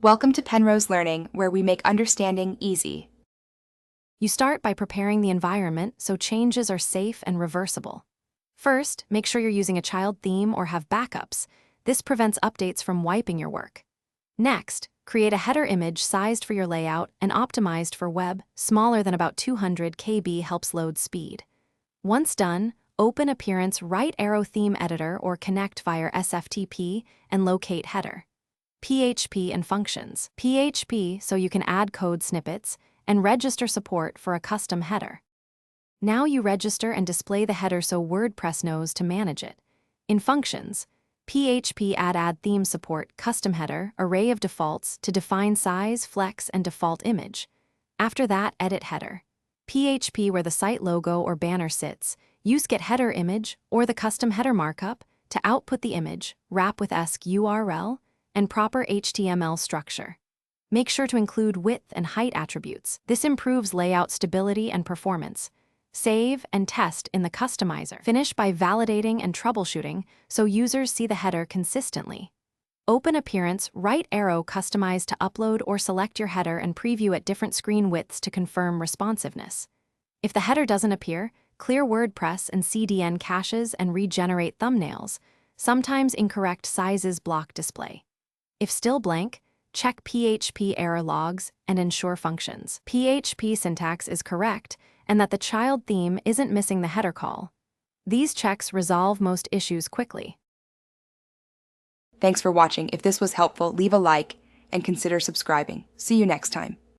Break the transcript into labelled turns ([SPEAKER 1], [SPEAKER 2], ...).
[SPEAKER 1] Welcome to Penrose Learning, where we make understanding easy.
[SPEAKER 2] You start by preparing the environment so changes are safe and reversible. First, make sure you're using a child theme or have backups. This prevents updates from wiping your work. Next, create a header image sized for your layout and optimized for web. Smaller than about 200 KB helps load speed. Once done, open Appearance right arrow theme editor or connect via SFTP and locate header. PHP and functions. PHP so you can add code snippets and register support for a custom header. Now you register and display the header so Wordpress knows to manage it. In functions, PHP add theme support custom header, array of defaults to define size, flex, and default image. After that, edit header. PHP where the site logo or banner sits, use get header image or the custom header markup to output the image, wrap with ESC URL, and proper HTML structure. Make sure to include width and height attributes. This improves layout stability and performance. Save and test in the customizer. Finish by validating and troubleshooting so users see the header consistently. Open Appearance right arrow customize to upload or select your header and preview at different screen widths to confirm responsiveness. If the header doesn't appear, clear WordPress and CDN caches and regenerate thumbnails. Sometimes incorrect sizes block display. If still blank, check PHP error logs and ensure functions. PHP syntax is correct and that the child theme isn't missing the header call. These checks resolve most issues quickly.
[SPEAKER 1] Thanks for watching. If this was helpful, leave a like and consider subscribing. See you next time.